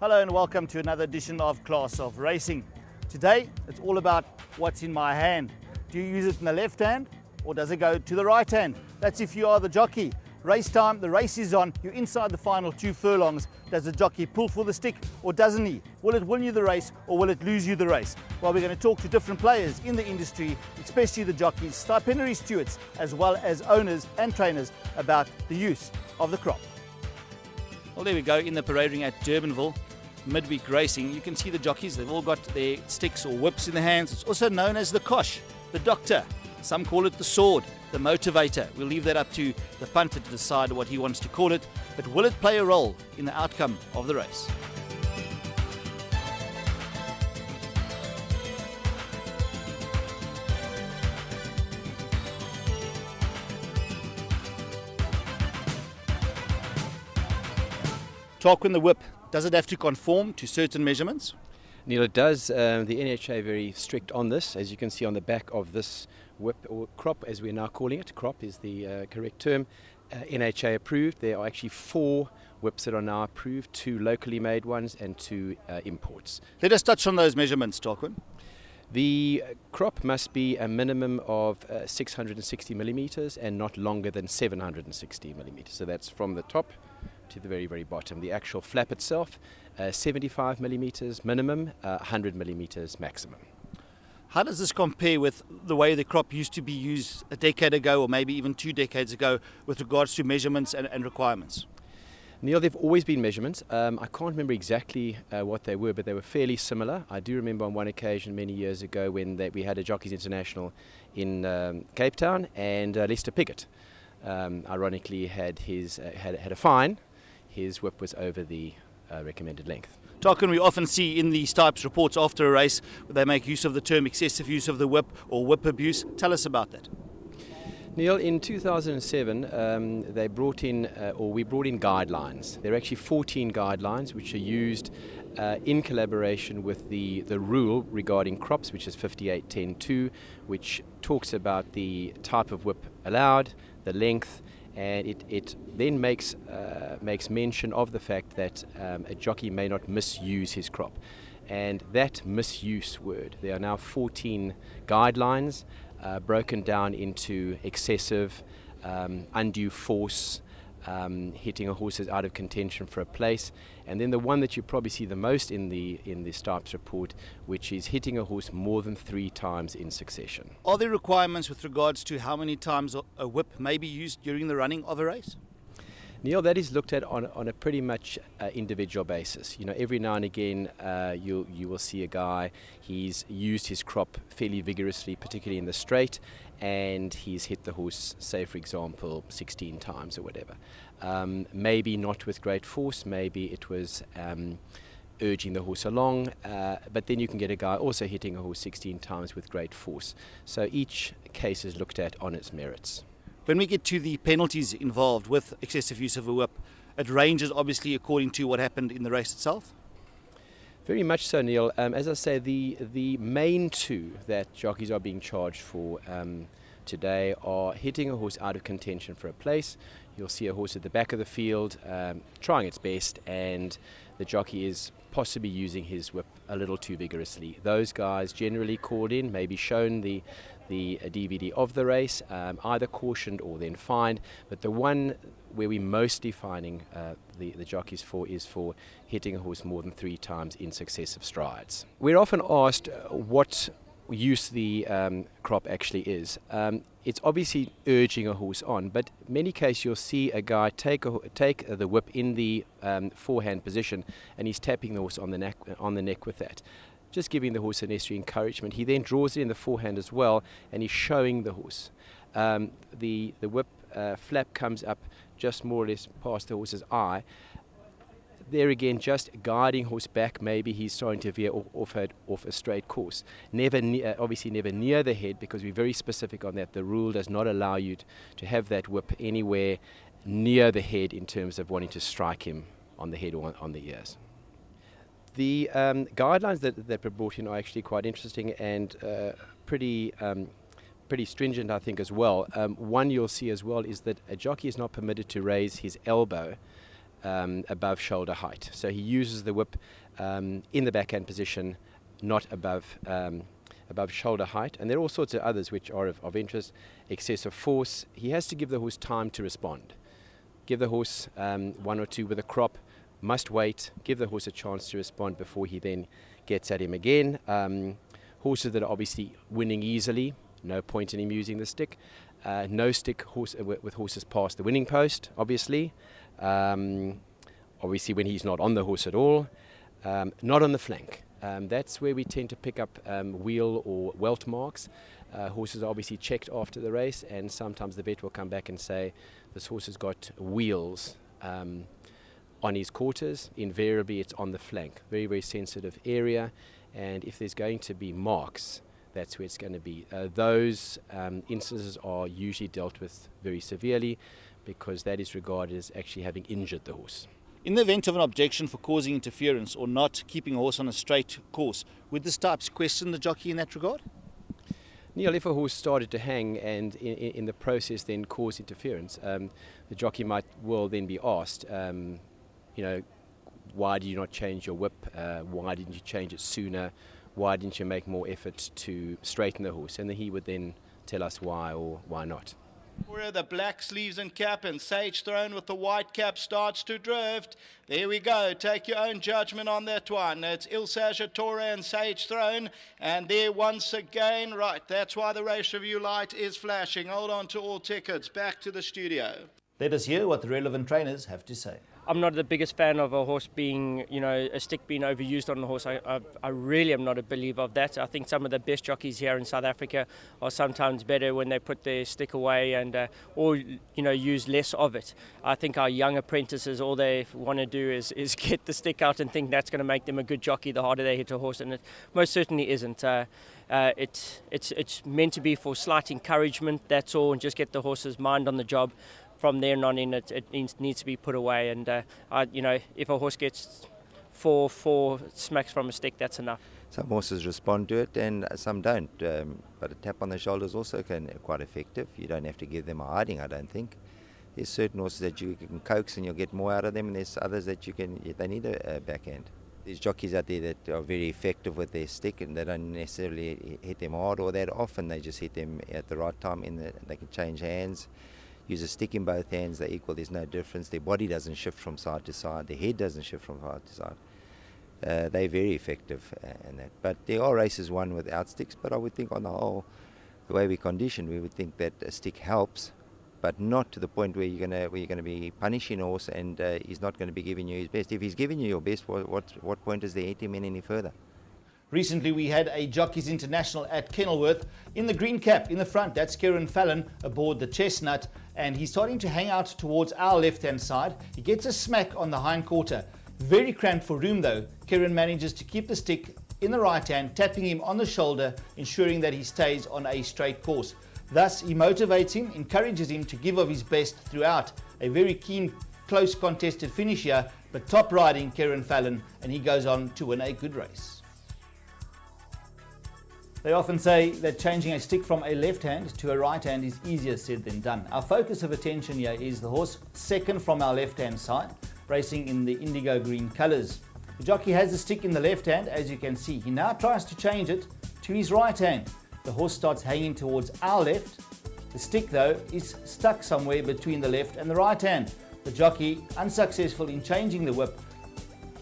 Hello and welcome to another edition of Class of Racing. Today it's all about what's in my hand. Do you use it in the left hand or does it go to the right hand? That's if you are the jockey. Race time, the race is on, you're inside the final 2 furlongs. Does the jockey pull for the stick or doesn't he? Will it win you the race or will it lose you the race? Well, we're going to talk to different players in the industry, especially the jockeys, stipendiary stewards, as well as owners and trainers about the use of the crop. Well, there we go in the parade ring at Durbanville. Midweek racing, you can see the jockeys, they've all got their sticks or whips in their hands. It's also known as the kosh, the doctor. Some call it the sword, the motivator. We'll leave that up to the punter to decide what he wants to call it, but will it play a role in the outcome of the race? Tarquin, the whip, does it have to conform to certain measurements? Neil, it does. The NHA very strict on this. As you can see on the back of this whip, or crop as we're now calling it, crop is the correct term, NHA approved. There are actually 4 whips that are now approved, 2 locally made ones and 2 imports. Let us touch on those measurements, Tarquin. The crop must be a minimum of 660 millimeters and not longer than 760 millimeters. So that's from the top to the very, very bottom. The actual flap itself, 75 millimeters minimum, 100 millimeters maximum. How does this compare with the way the crop used to be used a decade ago or maybe even 2 decades ago with regards to measurements and requirements? Neil, there have always been measurements. I can't remember exactly what they were, but they were fairly similar. I do remember on one occasion many years ago when we had a Jockeys International in Cape Town, and Lester Piggott ironically had a fine. His whip was over the recommended length. Tarquin, we often see in these types reports after a race where they make use of the term excessive use of the whip or whip abuse. Tell us about that. Neil, in 2007 we brought in guidelines. There are actually 14 guidelines which are used in collaboration with the rule regarding crops, which is 58.10.2, which talks about the type of whip allowed, the length, and it then makes mention of the fact that a jockey may not misuse his crop. And that misuse word, there are now 14 guidelines broken down into excessive, undue force, hitting a horse is out of contention for a place, and then the one that you probably see the most in the Stipes report, which is hitting a horse more than 3 times in succession. Are there requirements with regards to how many times a whip may be used during the running of a race? Neil, that is looked at on a pretty much individual basis. You know, every now and again you will see a guy, he's used his crop fairly vigorously, particularly in the straight, and he's hit the horse, say for example, 16 times or whatever. Maybe not with great force, maybe it was urging the horse along, but then you can get a guy also hitting a horse 16 times with great force. So each case is looked at on its merits. When we get to the penalties involved with excessive use of a whip, it ranges obviously according to what happened in the race itself? Very much so, Neil. As I say, the main 2 that jockeys are being charged for today are hitting a horse out of contention for a place. You'll see a horse at the back of the field trying its best, and the jockey is possibly using his whip a little too vigorously. Those guys generally called in, maybe shown the DVD of the race, either cautioned or then fined. But the one where we're mostly fining the jockeys for is for hitting a horse more than 3 times in successive strides. We're often asked what use the crop actually is. It's obviously urging a horse on, but in many cases you'll see a guy take the whip in the forehand position, and he's tapping the horse on the neck with that, just giving the horse a necessary encouragement. He then draws it in the forehand as well, and he's showing the horse. The whip flap comes up just more or less past the horse's eye. There again, just guiding horse back. Maybe he's starting to veer off a straight course. Obviously never near the head, because we're very specific on that. The rule does not allow you to have that whip anywhere near the head in terms of wanting to strike him on the head or on the ears. The guidelines that were brought in are actually quite interesting and pretty stringent, I think, as well. One you'll see as well is that a jockey is not permitted to raise his elbow above shoulder height. So he uses the whip in the backhand position, not above shoulder height. And there are all sorts of others which are of interest. Excessive force. He has to give the horse time to respond. Give the horse one or two with a crop, must wait, give the horse a chance to respond before he then gets at him again. Horses that are obviously winning easily, no point in him using the stick. No stick with horses past the winning post, obviously. Obviously when he's not on the horse at all. Not on the flank. That's where we tend to pick up wheel or welt marks. Horses are obviously checked after the race, and sometimes the vet will come back and say, this horse has got wheels on his quarters. Invariably it's on the flank. Very, very sensitive area, and if there's going to be marks, that's where it's going to be. Those instances are usually dealt with very severely, because that is regarded as actually having injured the horse. In the event of an objection for causing interference or not keeping a horse on a straight course, would the Stipes question the jockey in that regard? Neil, if a horse started to hang and in the process then cause interference, the jockey might well then be asked, why did you not change your whip? Why didn't you change it sooner? Why didn't you make more effort to straighten the horse? And then he would then tell us why or why not. The black sleeves and cap, and Sage Throne with the white cap starts to drift. There we go. Take your own judgment on that one. It's Ilsage Torre and Sage Throne. And there once again, right, that's why the race review light is flashing. Hold on to all tickets. Back to the studio. Let us hear what the relevant trainers have to say. I'm not the biggest fan of a horse being, a stick being overused on a horse. I really am not a believer of that. I think some of the best jockeys here in South Africa are sometimes better when they put their stick away and or use less of it. I think our young apprentices, all they want to do is get the stick out and think that's going to make them a good jockey the harder they hit a horse, and it most certainly isn't. It's meant to be for slight encouragement, that's all, and just get the horse's mind on the job. From there on in, it needs to be put away, and if a horse gets four smacks from a stick, that's enough. Some horses respond to it and some don't, but a tap on the shoulder is also quite effective. You don't have to give them a hiding, I don't think. There's certain horses that you can coax and you'll get more out of them, and there's others that they need a backhand. There's jockeys out there that are very effective with their stick, and they don't necessarily hit them hard or that often. They just hit them at the right time. They can change hands. Use a stick in both hands, they're equal, there's no difference. Their body doesn't shift from side to side, their head doesn't shift from side to side. They're very effective in that. But there are races won without sticks, but I would think on the whole, the way we condition, we would think that a stick helps, but not to the point where you're going to be punishing a horse and he's not going to be giving you his best. If he's giving you your best, what point is there hit him in any further? Recently we had a Jockeys International at Kenilworth. In the green cap in the front, that's Kieran Fallon aboard the Chestnut, and he's starting to hang out towards our left hand side. He gets a smack on the hind quarter. Very cramped for room though. Kieran manages to keep the stick in the right hand, tapping him on the shoulder, ensuring that he stays on a straight course. Thus he motivates him, encourages him to give of his best throughout. A very keen, close contested finish here, but top riding Kieran Fallon, and he goes on to win a good race. They often say that changing a stick from a left hand to a right hand is easier said than done. Our focus of attention here is the horse second from our left hand side, racing in the indigo green colours. The jockey has the stick in the left hand, as you can see. He now tries to change it to his right hand. The horse starts hanging towards our left. The stick though is stuck somewhere between the left and the right hand. The jockey, unsuccessful in changing the whip,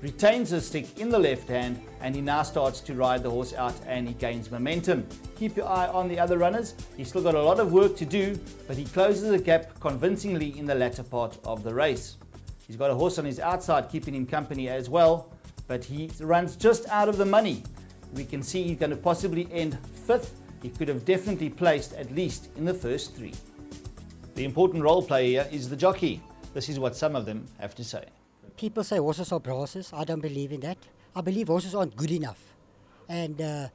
retains the stick in the left hand, and he now starts to ride the horse out and he gains momentum. Keep your eye on the other runners. He's still got a lot of work to do, but he closes the gap convincingly in the latter part of the race. He's got a horse on his outside keeping him company as well, but he runs just out of the money. We can see he's going to possibly end 5th. He could have definitely placed at least in the first 3. The important role player here is the jockey. This is what some of them have to say. People say horses are brasses. I don't believe in that. I believe horses aren't good enough. And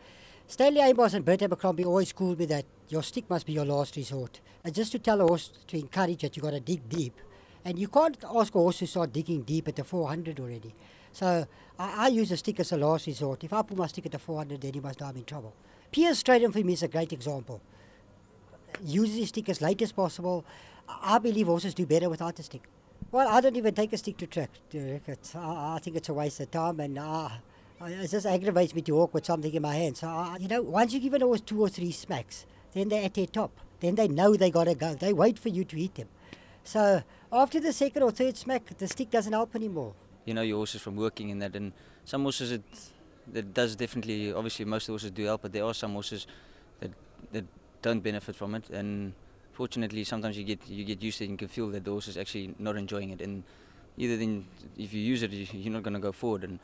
Stanley Amos and Bert Abercrombie always schooled me that your stick must be your last resort. And just to tell a horse to encourage that, you've got to dig deep. And you can't ask a horse to start digging deep at the 400 already. So I use a stick as a last resort. If I put my stick at the 400, then he must know I'm in trouble. Piers Straden for me is a great example. Uses his stick as late as possible. I believe horses do better without the stick. Well, I don't even take a stick to track. I think it's a waste of time, and it just aggravates me to walk with something in my hand. So, you know, once you give a horse 2 or 3 smacks, then they're at their top. Then they know they got to go. They wait for you to hit them. So after the 2nd or 3rd smack, the stick doesn't help anymore. You know your horses from working in that, and some horses it does definitely, obviously most horses do help, but there are some horses that don't benefit from it, and fortunately sometimes you get used to it and you can feel that the horse is actually not enjoying it, and either then if you use it you're not going to go forward, and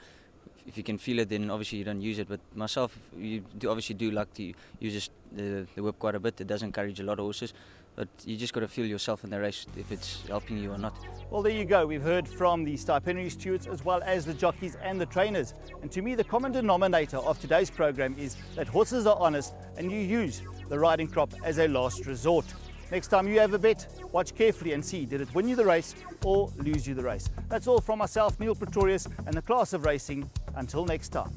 if you can feel it then obviously you don't use it. But myself, you obviously do like to use the whip quite a bit. It does encourage a lot of horses, but you just got to feel yourself in the race if it's helping you or not. Well, there you go. We've heard from the stipendiary stewards as well as the jockeys and the trainers. And to me, the common denominator of today's program is that horses are honest and you use the riding crop as a last resort. Next time you have a bet, watch carefully and see, did it win you the race or lose you the race? That's all from myself, Neil Pretorius, and the class of racing. Until next time.